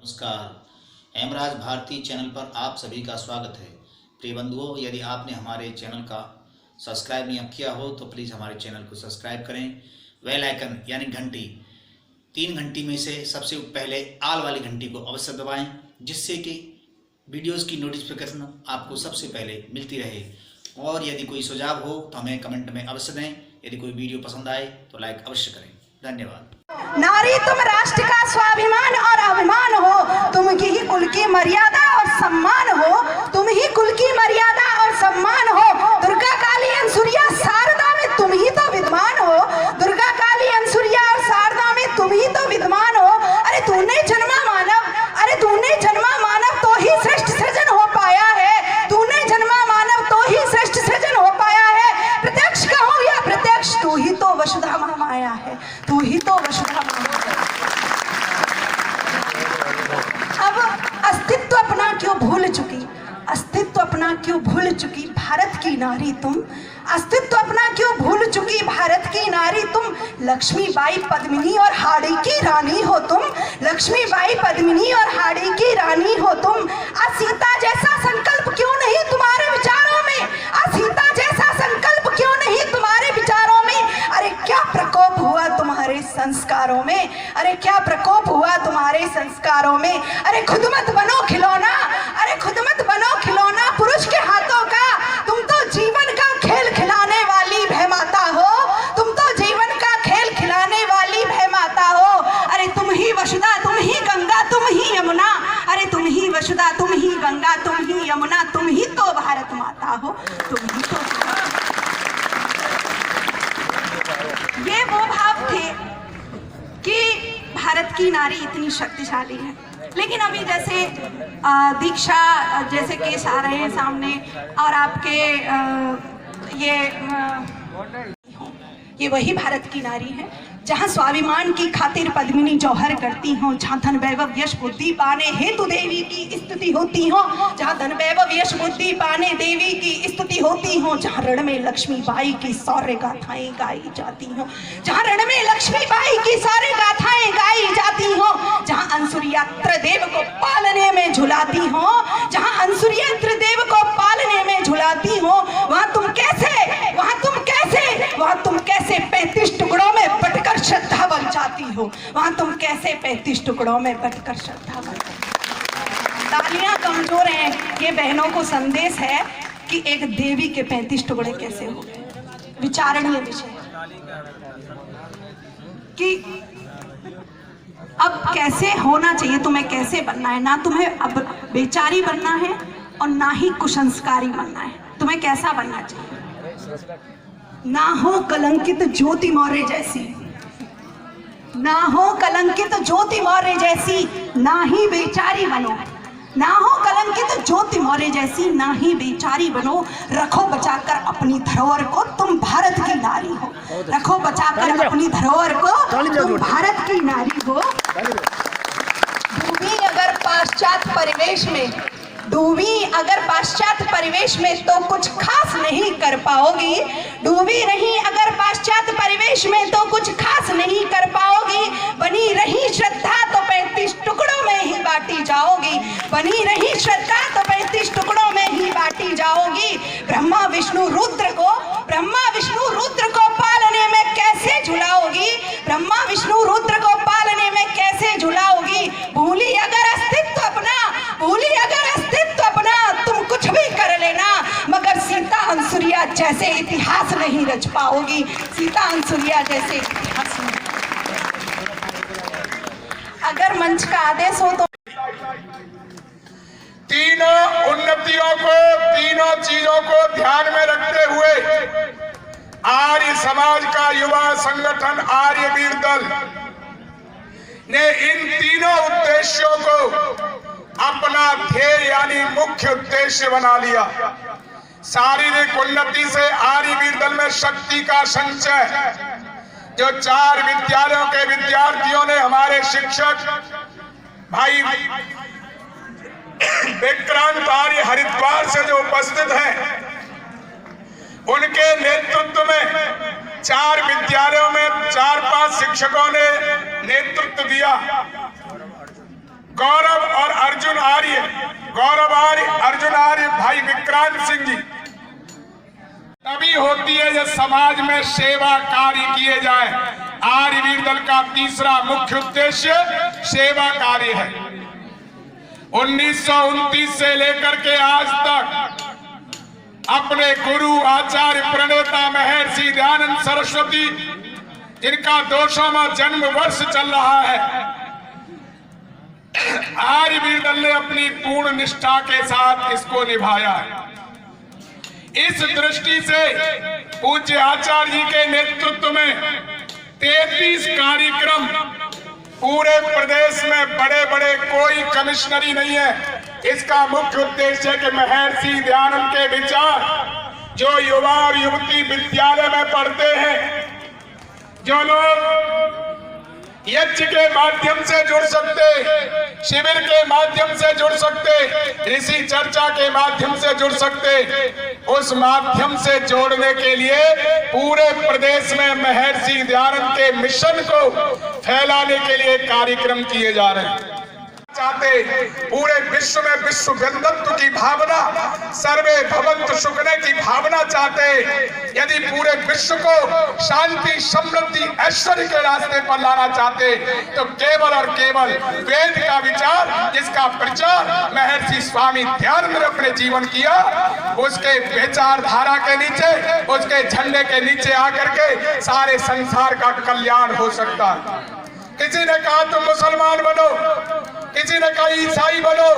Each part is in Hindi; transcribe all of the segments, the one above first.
नमस्कार, हेमराज भारती चैनल पर आप सभी का स्वागत है। प्रिय बंधुओं, यदि आपने हमारे चैनल का सब्सक्राइब नहीं किया हो तो प्लीज़ हमारे चैनल को सब्सक्राइब करें। बेल आइकन यानी घंटी, 3 घंटी में से सबसे पहले आल वाली घंटी को अवश्य दबाएं, जिससे कि वीडियोस की नोटिफिकेशन आपको सबसे पहले मिलती रहे। और यदि कोई सुझाव हो तो हमें कमेंट में अवश्य दें। यदि कोई वीडियो पसंद आए तो लाइक अवश्य करें। धन्यवाद। नारी तुम राष्ट्र का स्वाभिमान और अभिमान हो, तुम ही कुल की मर्यादा और सम्मान हो, तुम ही कुल की मर्यादा और सम्मान हो। दुर्गा काली अनसुरिया शारदा में तुम ही तो विद्वान हो, दुर्गा काली अनसुरिया और शारदा में तुम ही तो विद्वान हो। अरे तूने जन्मा मानव, अरे तूने जन्मा मानव तो ही श्रेष्ठ सृजन हो पाया है, तूने जन्मा मानव तो ही श्रेष्ठ सृजन हो पाया है। प्रत्यक्ष कहो या प्रत्यक्ष, तू ही तो वसुधा माया है, तू ही तो वसुधा। अब अस्तित्व अपना क्यों भूल चुकी, अस्तित्व अपना क्यों भूल चुकी भारत की नारी तुम, अस्तित्व अपना क्यों भूल चुकी भारत की नारी तुम। लक्ष्मीबाई पद्मिनी और हाड़ी की रानी हो तुम, लक्ष्मीबाई पद्मिनी और हाड़ी की रानी हो तुम। सीता जैसा संकल्प क्यों नहीं तुम्हारे विचारों में, सीता जैसा संकल्प क्यों नहीं तुम्हारे विचारों में। अरे क्या प्रकोप हुआ तुम्हारे संस्कारों में, अरे क्या प्रकोप हुआ तुम्हारे संस्कारों में। अरे खुद मत बनो खिलौना, अरे खुद मत बनो खिलौना पुरुष के हाथों का। तुम तो जीवन का खेल खिलाने वाली भय माता हो, तुम तो जीवन का खेल खिलाने वाली भय माता हो। अरे तुम ही वसुधा, तुम ही गंगा, तुम ही यमुना, अरे तुम ही वसुधा, तुम ही गंगा, तुम ही यमुना, तुम ही तो भारत माता हो, तुम ही तो। ये वो भाव थे कि भारत की नारी इतनी शक्तिशाली है। लेकिन अभी जैसे दीक्षा जैसे केस आ रहे हैं सामने, और आपके ये वही भारत की नारी है जहाँ स्वाभिमान की खातिर पद्मिनी जौहर करती हो, जहाँ धन वैभव यश बुद्धि पाने हेतु देवी की स्तुति होती हो, जहाँ धन वैभव यश बुद्धि पाने देवी की स्तुति होती हो, जहाँ रण में लक्ष्मीबाई की शौर्य गाथाएं गाई जाती हो, जहाँ रण में लक्ष्मीबाई की शौर्य गाथाएं गाई जाती हो, जहाँ अंसुरिया त्रिदेव को पालने में झुलाती हो, जहाँ अंसुरिया त्रिदेव को पालने में झुलाती हो, वहाँ तुम कैसे, वहाँ तुम कैसे, वहाँ तुम कैसे 35 टुकड़ों में बटकर श्रद्धा बन जाती हो, वहां तुम कैसे 35 टुकड़ों में बटकर श्रद्धा बन जाती हो। तालियां कमजोर हैं, ये बहनों को संदेश है कि एक देवी के 35 टुकड़े कैसे हो गए। विचारणीय विषय कि अब कैसे होना चाहिए, तुम्हें कैसे बनना है। ना तुम्हें अब बेचारी बनना है और ना ही कुसंस्कारी बनना है। तुम्हें कैसा बनना चाहिए, ना हो कलंकित ज्योति मौर्य जैसी, ना हो कलंकित ज्योति मौर्य जैसी, ना ही बेचारी बनो, ना हो कलंकित ज्योति मौर्य जैसी, ना ही बेचारी बनो। रखो बचाकर अपनी धरोहर को, तुम भारत की नारी हो, रखो बचाकर अपनी धरोहर को, तुम भारत की नारी हो। डूबी अगर पाश्चात्य परिवेश में, डूबी अगर पाश्चात्य परिवेश में तो कुछ खास नहीं कर पाओगी, डूबी रही अगर पाश्चात्य परिवेश में तो कुछ खास नहीं कर पाओगी। बनी रही श्रद्धा तो 35 टुकड़ों में ही बांटी जाओगी, बनी रही श्रद्धा तो 35 टुकड़ों में ही बांटी जाओगी। ब्रह्मा विष्णु रुद्र को, ब्रह्मा विष्णु रुद्र को पालने में कैसे झुलाओगी, ब्रह्मा विष्णु रुद्र को पालने में कैसे झुलाओगी। भूली अगर अस्तित्व अपना, भूली अगर अस्तित्व अपना, तुम कुछ भी कर लेना, मगर सीता अंसुरिया जैसे इतिहास नहीं रच पाओगी, सीता अंसुरिया जैसे इतिहास नहीं। अगर मंच का आदेश हो तो तीनों उन्नतियों को, तीनों चीजों को ध्यान में रखते हुए आर्य समाज का युवा संगठन आर्यवीर दल ने इन तीनों उद्देश्यों को अपना ध्येय यानी मुख्य उद्देश्य बना लिया। शारीरिक उन्नति से आर्यवीर दल में शक्ति का संचय, जो 4 विद्यालयों के विद्यार्थियों ने, हमारे शिक्षक भाई विक्रांत आर्य हरिद्वार से जो उपस्थित हैं, उनके नेतृत्व में 4 विद्यालयों में 4-5 शिक्षकों ने नेतृत्व दिया। गौरव अर्जुन आर्य भाई विक्रांत सिंह जी। तभी होती है जब समाज में सेवा कार्य किए जाए। आर्यवीर दल का तीसरा मुख्य उद्देश्य सेवा कार्य है। 1929 से लेकर के आज तक अपने गुरु आचार्य प्रणेता महर्षि दयानंद सरस्वती, जिनका 200वां जन्म वर्ष चल रहा है, आर्यवीर दल ने अपनी पूर्ण निष्ठा के साथ इसको निभाया है। इस दृष्टि से पूज्य आचार्य जी के नेतृत्व में 33 कार्यक्रम पूरे प्रदेश में, बड़े बड़े कोई कमिश्नरी नहीं है। इसका मुख्य उद्देश्य है कि महर्षि दयानंद के विचार जो युवा और युवती विद्यालय में पढ़ते हैं, जो लोग यज्ञ के माध्यम से जुड़ सकते, शिविर के माध्यम से जुड़ सकते, ऋषि चर्चा के माध्यम से जुड़ सकते, उस माध्यम से जोड़ने के लिए पूरे प्रदेश में महर्षि दयानंद के मिशन को फैलाने के लिए कार्यक्रम किए जा रहे हैं। चाहते पूरे विश्व में विश्व बंधुत्व की भावना, सर्वे भवन्तु सुखने की भावना चाहते। यदि पूरे विश्व को शांति, समृद्धि, ऐश्वर्य के रास्ते पर लाना चाहते तो केवल और केवल वेद का विचार, जिसका प्रचार महर्षि स्वामी दयानंद ने अपने जीवन किया, उसके विचारधारा के नीचे, उसके झंडे के नीचे आकर के सारे संसार का कल्याण हो सकता है। किसी ने कहा तुम मुसलमान बनो, किसी ने कहा ईसाई बनो,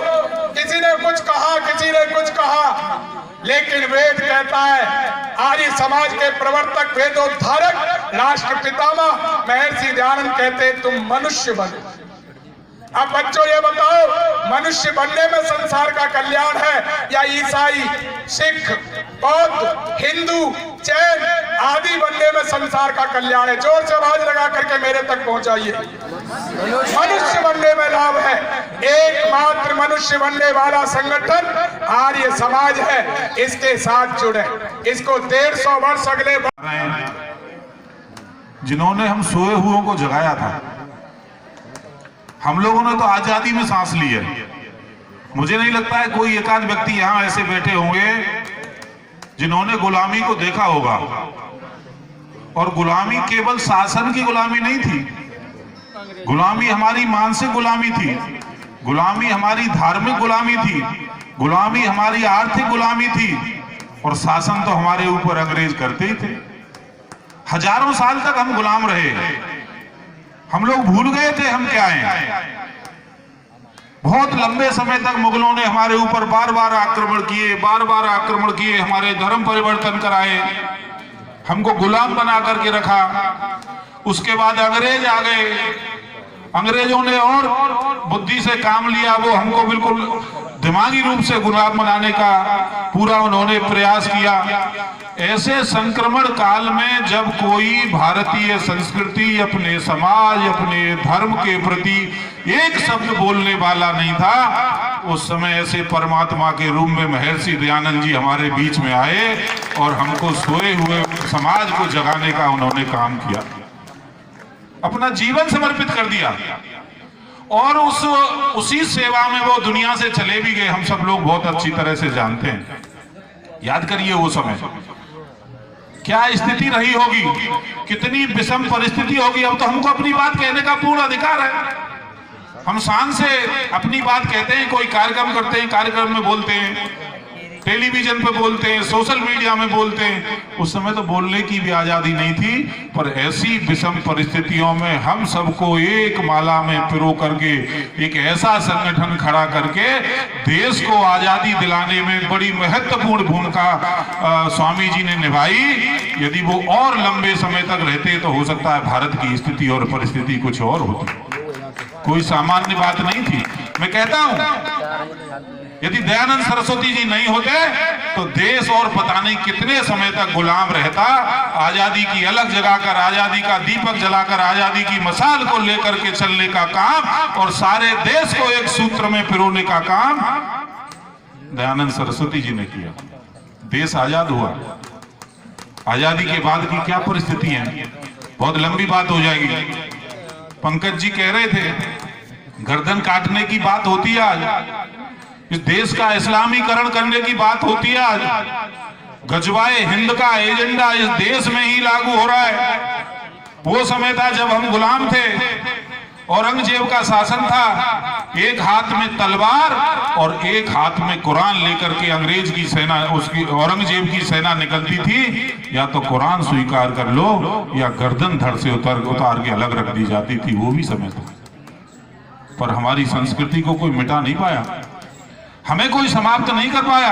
किसी ने कुछ कहा, किसी ने कुछ कहा, लेकिन वेद कहता है, आर्य समाज के प्रवर्तक, वेदोद्धारक, राष्ट्र पितामह महर्षि दयानंद कहते तुम मनुष्य बनो। अब बच्चों ये बताओ, मनुष्य बनने में संसार का कल्याण है या ईसाई, सिख, बौद्ध, हिंदू, जैन आदि बनने में संसार का कल्याण है? जोर से आवाज लगा करके मेरे तक पहुंचाइए। मनुष्य बनने में लाभ है। एकमात्र मनुष्य बनने वाला संगठन आर्य समाज है। इसके साथ जुड़े, इसको 150 वर्ष अगले जिन्होंने हम सोए हुओं को जगाया था। हम लोगों ने तो आजादी में सांस ली है। मुझे नहीं लगता है कोई एकाध व्यक्ति यहां ऐसे बैठे होंगे जिन्होंने गुलामी को देखा होगा। और गुलामी केवल शासन की गुलामी नहीं थी, गुलामी हमारी मानसिक गुलामी थी, गुलामी हमारी धार्मिक गुलामी थी, गुलामी हमारी आर्थिक गुलामी थी, और शासन तो हमारे ऊपर अंग्रेज करते ही थे। हजारों साल तक हम गुलाम रहे। हम लोग भूल गए थे हम क्या हैं। बहुत लंबे समय तक मुगलों ने हमारे ऊपर बार बार आक्रमण किए, हमारे धर्म परिवर्तन कराए, हमको गुलाम बना करके रखा। उसके बाद अंग्रेज आ गए, अंग्रेजों ने और बुद्धि से काम लिया, वो हमको बिल्कुल दिमागी रूप से गुलाम बनाने का पूरा उन्होंने प्रयास किया। ऐसे संक्रमण काल में जब कोई भारतीय संस्कृति, अपने समाज, अपने धर्म के प्रति एक शब्द बोलने वाला नहीं था, उस समय ऐसे परमात्मा के रूप में महर्षि दयानंद जी हमारे बीच में आए और हमको सोए हुए समाज को जगाने का उन्होंने काम किया, अपना जीवन समर्पित कर दिया। और उसी सेवा में वो दुनिया से चले भी गए। हम सब लोग बहुत अच्छी तरह से जानते हैं। याद करिए वो समय क्या स्थिति रही होगी, कितनी विषम परिस्थिति होगी। अब तो हमको अपनी बात कहने का पूर्ण अधिकार है। हम शान से अपनी बात कहते हैं, कोई कार्यक्रम करते हैं, कार्यक्रम में बोलते हैं, टेलीविजन पे बोलते हैं, सोशल मीडिया में बोलते हैं। उस समय तो बोलने की भी आजादी नहीं थी, पर ऐसी विषम परिस्थितियों में हम सबको एक माला में पिरो करके एक ऐसा संगठन खड़ा करके देश को आजादी दिलाने में बड़ी महत्वपूर्ण भूमिका स्वामी जी ने निभाई। यदि वो और लंबे समय तक रहते तो हो सकता है भारत की स्थिति और परिस्थिति कुछ और होती। कोई सामान्य बात नहीं थी। मैं कहता हूं यदि दयानंद सरस्वती जी नहीं होते तो देश और पता नहीं कितने समय तक गुलाम रहता। आजादी की अलग जगाकर, आजादी का दीपक जलाकर, आजादी की मशाल को लेकर के चलने का काम और सारे देश को एक सूत्र में पिरोने का काम दयानंद सरस्वती जी ने किया। देश आजाद हुआ। आजादी के बाद की क्या परिस्थिति है, बहुत लंबी बात हो जाएगी। पंकज जी कह रहे थे गर्दन काटने की बात होती है आज। इस देश का इस्लामीकरण करने की बात होती है आज। गजवाए हिंद का एजेंडा इस देश में ही लागू हो रहा है। वो समय था जब हम गुलाम थे, औरंगजेब का शासन था, एक हाथ में तलवार और एक हाथ में कुरान लेकर के अंग्रेज की सेना, उसकी औरंगजेब की सेना निकलती थी। या तो कुरान स्वीकार कर लो या गर्दन धड़ से उतार के अलग रख दी जाती थी। वो भी समय था। पर हमारी संस्कृति को कोई मिटा नहीं पाया, हमें कोई समाप्त नहीं कर पाया।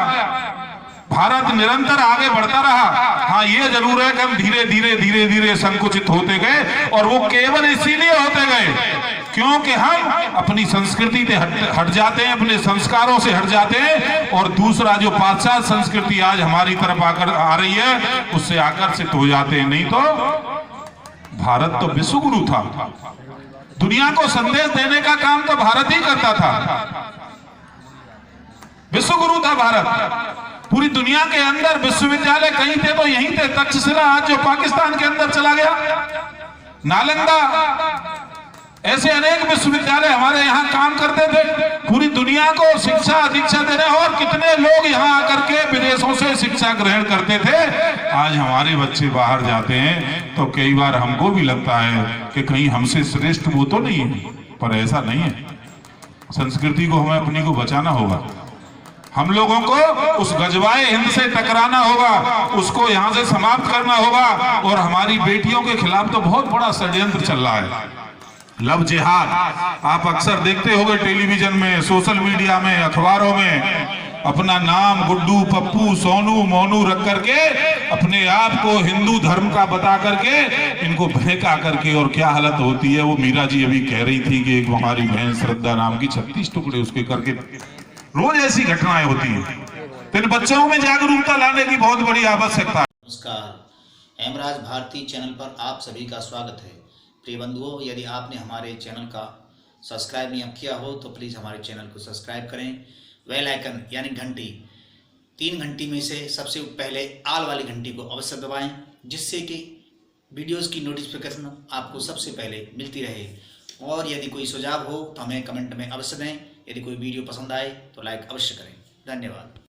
भारत निरंतर आगे बढ़ता रहा। हाँ, ये जरूर है कि हम धीरे धीरे संकुचित होते गए, और वो केवल इसीलिए होते गए क्योंकि हम अपनी संस्कृति से हट जाते हैं, अपने संस्कारों से हट जाते हैं, और दूसरा जो पाश्चात्य संस्कृति आज हमारी तरफ आकर आ रही है उससे आकर्षित हो जाते हैं। नहीं तो भारत तो विश्व गुरु था। दुनिया को संदेश देने का काम तो भारत ही करता था। विश्व गुरु था भारत। पूरी दुनिया के अंदर विश्वविद्यालय कहीं थे तो यहीं थे। तक्षशिला आज जो पाकिस्तान के अंदर चला गया, नालंदा, ऐसे अनेक विश्वविद्यालय हमारे यहाँ काम करते थे। पूरी दुनिया को शिक्षा दीक्षा देने, और कितने लोग यहाँ आकर के विदेशों से शिक्षा ग्रहण करते थे। आज हमारे बच्चे बाहर जाते हैं तो कई बार हमको भी लगता है कि कहीं हमसे श्रेष्ठ वो तो नहीं है, पर ऐसा नहीं है। संस्कृति को हमें अपनी को बचाना होगा। हम लोगों को उस गजवाए हिंद से टकराना होगा, उसको यहाँ से समाप्त करना होगा। और हमारी बेटियों के खिलाफ तो बहुत बड़ा षड्यंत्र चल रहा है, लव जिहाद। आप अक्सर देखते होंगे टेलीविजन में, सोशल मीडिया में, अखबारों में, अपना नाम गुड्डू, पप्पू, सोनू, मोनू रख करके अपने आप को हिंदू धर्म का बता करके इनको बहका करके, और क्या हालत होती है। वो मीरा जी अभी कह रही थी कि एक हमारी बहन श्रद्धा नाम की 36 टुकड़े उसके करके, रोज ऐसी घटनाएं होती हैं। तो इन बच्चों में जागरूकता लाने की बहुत बड़ी आवश्यकता है। नमस्कार, हेमराज भारती चैनल पर आप सभी का स्वागत है। प्रिय बंधुओं, यदि आपने हमारे चैनल का सब्सक्राइब नहीं किया हो तो प्लीज़ हमारे चैनल को सब्सक्राइब करें। बेल आइकन यानी घंटी, 3 घंटी में से सबसे पहले आल वाली घंटी को अवश्य दबाएं, जिससे कि वीडियोस की नोटिफिकेशन आपको सबसे पहले मिलती रहे। और यदि कोई सुझाव हो तो हमें कमेंट में अवश्य दें। यदि कोई वीडियो पसंद आए तो लाइक अवश्य करें। धन्यवाद।